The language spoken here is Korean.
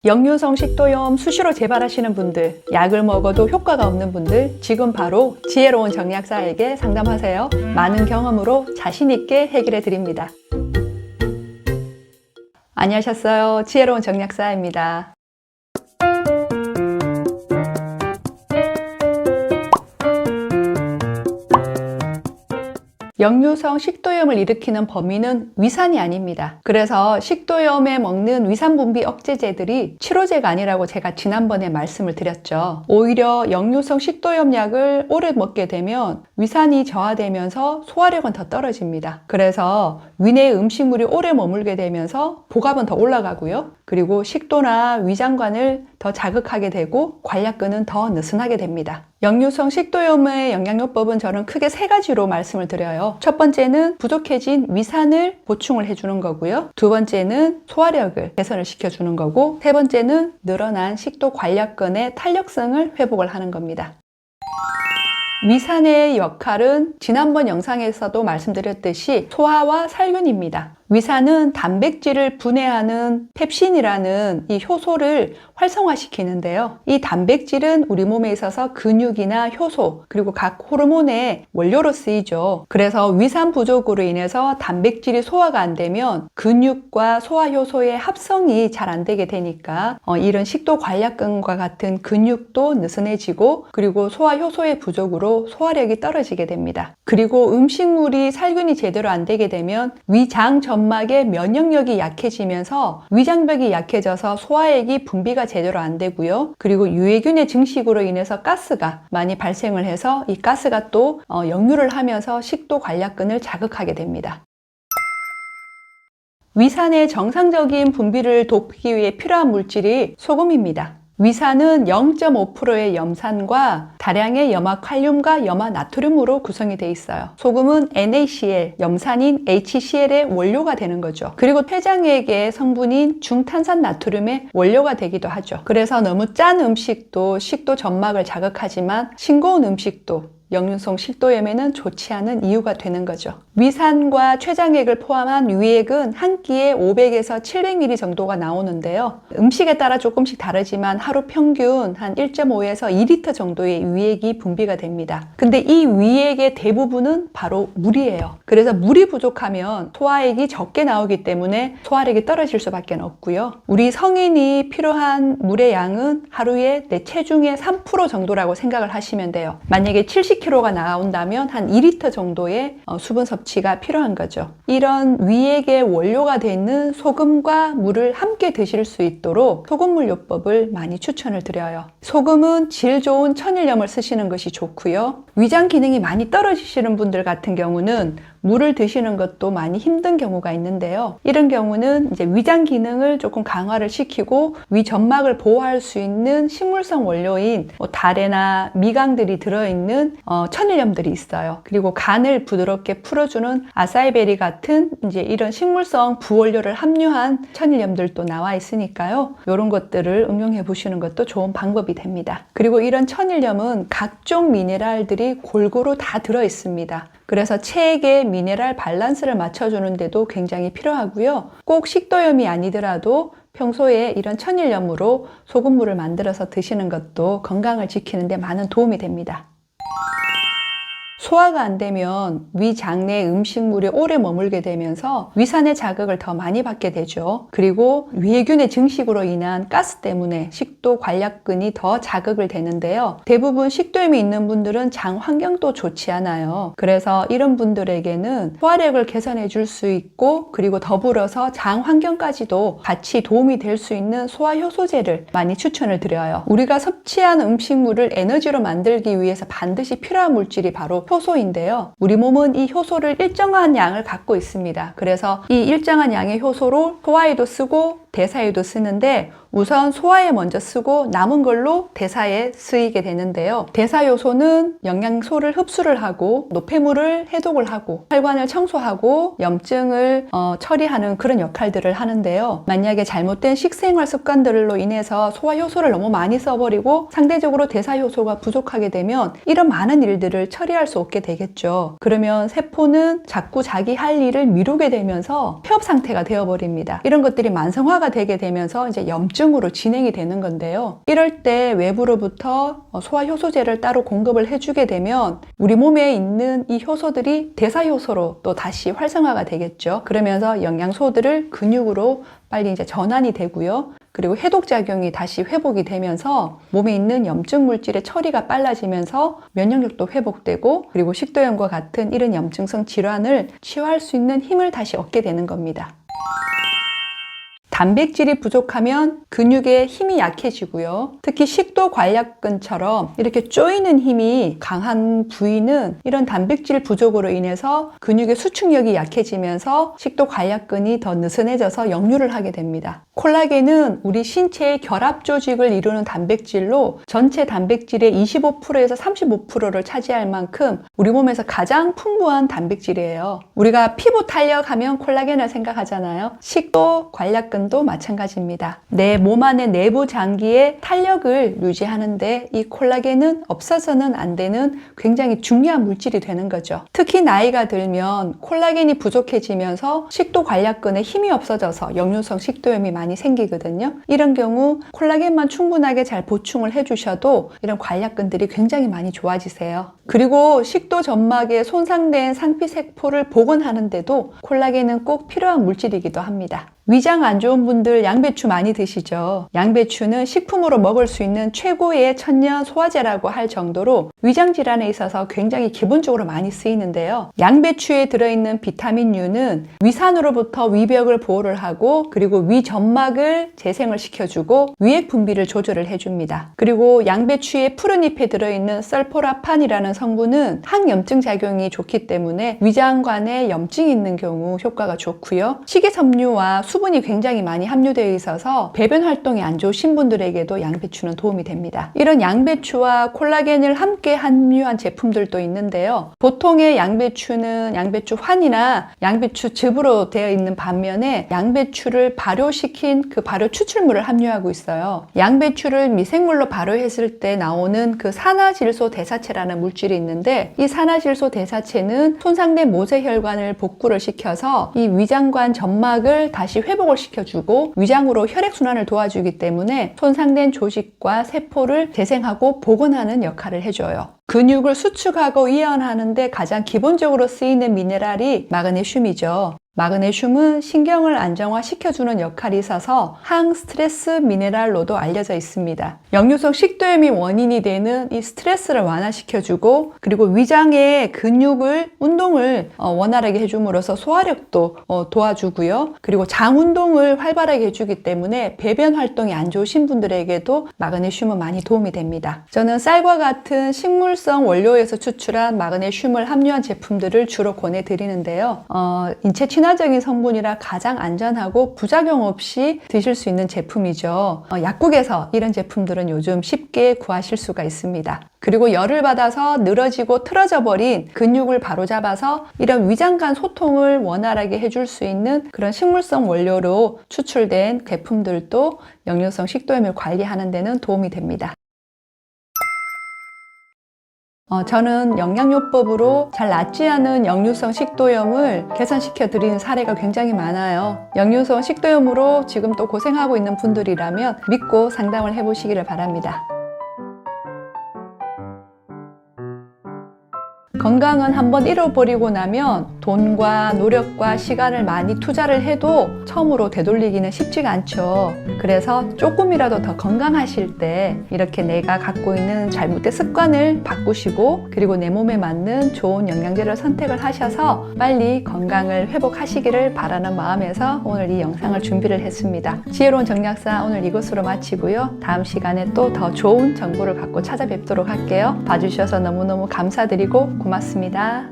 역류성 식도염 수시로 재발하시는 분들, 약을 먹어도 효과가 없는 분들, 지금 바로 지혜로운 정약사에게 상담하세요. 많은 경험으로 자신 있게 해결해 드립니다. 안녕하셨어요. 지혜로운 정약사입니다. 역류성 식도염을 일으키는 범인은 위산이 아닙니다. 그래서 식도염에 먹는 위산 분비 억제제들이 치료제가 아니라고 제가 지난번에 말씀을 드렸죠. 오히려 역류성 식도염 약을 오래 먹게 되면 위산이 저하되면서 소화력은 더 떨어집니다. 그래서 위내에 음식물이 오래 머물게 되면서 복압은 더 올라가고요. 그리고 식도나 위장관을 더 자극하게 되고 관략근은 더 느슨하게 됩니다. 역류성 식도염의 영양요법은 저는 크게 세 가지로 말씀을 드려요. 첫 번째는 부족해진 위산을 보충을 해주는 거고요. 두 번째는 소화력을 개선을 시켜주는 거고, 세 번째는 늘어난 식도 관략근의 탄력성을 회복을 하는 겁니다. 위산의 역할은 지난번 영상에서도 말씀드렸듯이 소화와 살균입니다. 위산은 단백질을 분해하는 펩신이라는 이 효소를 활성화시키는데요. 이 단백질은 우리 몸에 있어서 근육이나 효소, 그리고 각 호르몬의 원료로 쓰이죠. 그래서 위산 부족으로 인해서 단백질이 소화가 안 되면 근육과 소화 효소의 합성이 잘 안 되게 되니까 이런 식도 관략근과 같은 근육도 느슨해지고, 그리고 소화 효소의 부족으로 소화력이 떨어지게 됩니다. 그리고 음식물이 살균이 제대로 안 되게 되면 위장 점막의 면역력이 약해지면서 위장벽이 약해져서 소화액이 분비가 제대로 안 되고요. 그리고 유해균의 증식으로 인해서 가스가 많이 발생을 해서 이 가스가 또 역류를 하면서 식도 관략근을 자극하게 됩니다. 위산의 정상적인 분비를 돕기 위해 필요한 물질이 소금입니다. 위산은 0.5%의 염산과 다량의 염화칼륨과 염화나트륨으로 구성이 되어 있어요. 소금은 NaCl, 염산인 HCl의 원료가 되는 거죠. 그리고 췌장액의 성분인 중탄산나트륨의 원료가 되기도 하죠. 그래서 너무 짠 음식도 식도 점막을 자극하지만 싱거운 음식도 역류성 식도염에는 좋지 않은 이유가 되는 거죠. 위산과 췌장액을 포함한 위액은 한 끼에 500에서 700ml 정도가 나오는데요. 음식에 따라 조금씩 다르지만 하루 평균 한 1.5에서 2리터 정도의 위액이 분비가 됩니다. 근데 이 위액의 대부분은 바로 물이에요. 그래서 물이 부족하면 소화액이 적게 나오기 때문에 소화력이 떨어질 수밖에 없고요. 우리 성인이 필요한 물의 양은 하루에 내 체중의 3% 정도라고 생각을 하시면 돼요. 만약에 70kg가 나온다면 한 2리터 정도의 수분 섭취가 필요한 거죠. 이런 위액의 원료가 되는 소금과 물을 함께 드실 수 있도록 소금물 요법을 많이 추천을 드려요. 소금은 질 좋은 천일염을 쓰시는 것이 좋고요. 위장 기능이 많이 떨어지시는 분들 같은 경우는 물을 드시는 것도 많이 힘든 경우가 있는데요. 이런 경우는 이제 위장 기능을 조금 강화를 시키고 위 점막을 보호할 수 있는 식물성 원료인 달에나 미강들이 들어있는 천일염들이 있어요. 그리고 간을 부드럽게 풀어주는 아사이베리 같은 이제 이런 식물성 부원료를 함유한 천일염들도 나와 있으니까요. 이런 것들을 응용해 보시는 것도 좋은 방법이 됩니다. 그리고 이런 천일염은 각종 미네랄들이 골고루 다 들어 있습니다. 그래서 체액의 미네랄 밸런스를 맞춰주는 데도 굉장히 필요하고요. 꼭 식도염이 아니더라도 평소에 이런 천일염으로 소금물을 만들어서 드시는 것도 건강을 지키는 데 많은 도움이 됩니다. 소화가 안 되면 위장 내 음식물이 오래 머물게 되면서 위산의 자극을 더 많이 받게 되죠. 그리고 위해균의 증식으로 인한 가스 때문에 식도 관략근이 더 자극을 되는데요. 대부분 식도염이 있는 분들은 장 환경도 좋지 않아요. 그래서 이런 분들에게는 소화력을 개선해 줄 수 있고, 그리고 더불어서 장 환경까지도 같이 도움이 될 수 있는 소화효소제를 많이 추천을 드려요. 우리가 섭취한 음식물을 에너지로 만들기 위해서 반드시 필요한 물질이 바로 효소인데요. 우리 몸은 이 효소를 일정한 양을 갖고 있습니다. 그래서 이 일정한 양의 효소로 소화에도 쓰고 대사에도 쓰는데, 우선 소화에 먼저 쓰고 남은 걸로 대사에 쓰이게 되는데요. 대사 요소는 영양소를 흡수를 하고 노폐물을 해독을 하고 혈관을 청소하고 염증을 처리하는 그런 역할들을 하는데요. 만약에 잘못된 식생활 습관들로 인해서 소화 효소를 너무 많이 써버리고 상대적으로 대사 효소가 부족하게 되면 이런 많은 일들을 처리할 수 없게 되겠죠. 그러면 세포는 자꾸 자기 할 일을 미루게 되면서 폐업 상태가 되어버립니다. 이런 것들이 만성화가 되게 되면서 이제 염증 염증으로 진행이 되는 건데요. 이럴 때 외부로부터 소화효소제를 따로 공급을 해주게 되면 우리 몸에 있는 이 효소들이 대사효소로 또 다시 활성화가 되겠죠. 그러면서 영양소들을 근육으로 빨리 이제 전환이 되고요. 그리고 해독작용이 다시 회복이 되면서 몸에 있는 염증 물질의 처리가 빨라지면서 면역력도 회복되고, 그리고 식도염과 같은 이런 염증성 질환을 치유할 수 있는 힘을 다시 얻게 되는 겁니다. 단백질이 부족하면 근육의 힘이 약해지고요. 특히 식도관략근처럼 이렇게 조이는 힘이 강한 부위는 이런 단백질 부족으로 인해서 근육의 수축력이 약해지면서 식도관략근이 더 느슨해져서 역류를 하게 됩니다. 콜라겐은 우리 신체의 결합 조직을 이루는 단백질로 전체 단백질의 25%에서 35%를 차지할 만큼 우리 몸에서 가장 풍부한 단백질이에요. 우리가 피부 탄력하면 콜라겐을 생각하잖아요. 식도관략근 도 마찬가지입니다. 내 몸 안의 내부 장기의 탄력을 유지하는데 이 콜라겐은 없어서는 안 되는 굉장히 중요한 물질이 되는 거죠. 특히 나이가 들면 콜라겐이 부족해지면서 식도관략근에 힘이 없어져서 역류성 식도염이 많이 생기거든요. 이런 경우 콜라겐만 충분하게 잘 보충을 해주셔도 이런 관략근들이 굉장히 많이 좋아지세요. 그리고 식도 점막에 손상된 상피세포를 복원하는데도 콜라겐은 꼭 필요한 물질이기도 합니다. 위장 안 좋은 분들 양배추 많이 드시죠? 양배추는 식품으로 먹을 수 있는 최고의 천연 소화제라고 할 정도로 위장 질환에 있어서 굉장히 기본적으로 많이 쓰이는데요. 양배추에 들어있는 비타민 U는 위산으로부터 위벽을 보호를 하고, 그리고 위 점막을 재생을 시켜주고 위액 분비를 조절을 해줍니다. 그리고 양배추의 푸른 잎에 들어있는 설포라판이라는 성분은 항염증 작용이 좋기 때문에 위장관에 염증이 있는 경우 효과가 좋고요. 식이섬유와 수분이 굉장히 많이 함유되어 있어서 배변 활동이 안 좋으신 분들에게도 양배추는 도움이 됩니다. 이런 양배추와 콜라겐을 함께 함유한 제품들도 있는데요. 보통의 양배추는 양배추 환이나 양배추즙으로 되어 있는 반면에 양배추를 발효시킨 그 발효 추출물을 함유하고 있어요. 양배추를 미생물로 발효했을 때 나오는 그 산화질소 대사체라는 물질이 있는데, 이 산화질소 대사체는 손상된 모세혈관을 복구를 시켜서 이 위장관 점막을 다시 회복을 시켜주고 위장으로 혈액순환을 도와주기 때문에 손상된 조직과 세포를 재생하고 복원하는 역할을 해줘요. 근육을 수축하고 이완하는데 가장 기본적으로 쓰이는 미네랄이 마그네슘이죠. 마그네슘은 신경을 안정화시켜주는 역할이 있어서 항스트레스 미네랄로도 알려져 있습니다. 역류성 식도염이 원인이 되는 이 스트레스를 완화시켜주고, 그리고 위장의 근육을 운동을 원활하게 해줌으로써 소화력도 도와주고요. 그리고 장 운동을 활발하게 해주기 때문에 배변 활동이 안 좋으신 분들에게도 마그네슘은 많이 도움이 됩니다. 저는 쌀과 같은 식물성 원료에서 추출한 마그네슘을 함유한 제품들을 주로 권해드리는데요. 인체 친화적인 성분이라 가장 안전하고 부작용 없이 드실 수 있는 제품이죠. 약국에서 이런 제품들은 요즘 쉽게 구하실 수가 있습니다. 그리고 열을 받아서 늘어지고 틀어져 버린 근육을 바로잡아서 이런 위장 간 소통을 원활하게 해줄 수 있는 그런 식물성 원료로 추출된 제품들도 역류성 식도염을 관리하는 데는 도움이 됩니다. 저는 영양요법으로 잘 낫지 않은 역류성 식도염을 개선시켜 드리는 사례가 굉장히 많아요. 역류성 식도염으로 지금 또 고생하고 있는 분들이라면 믿고 상담을 해보시기를 바랍니다. 건강은 한번 잃어버리고 나면 돈과 노력과 시간을 많이 투자를 해도 처음으로 되돌리기는 쉽지가 않죠. 그래서 조금이라도 더 건강하실 때 이렇게 내가 갖고 있는 잘못된 습관을 바꾸시고, 그리고 내 몸에 맞는 좋은 영양제를 선택을 하셔서 빨리 건강을 회복하시기를 바라는 마음에서 오늘 이 영상을 준비를 했습니다. 지혜로운 정약사 오늘 이것으로 마치고요. 다음 시간에 또 더 좋은 정보를 갖고 찾아뵙도록 할게요. 봐주셔서 너무너무 감사드리고 고맙습니다.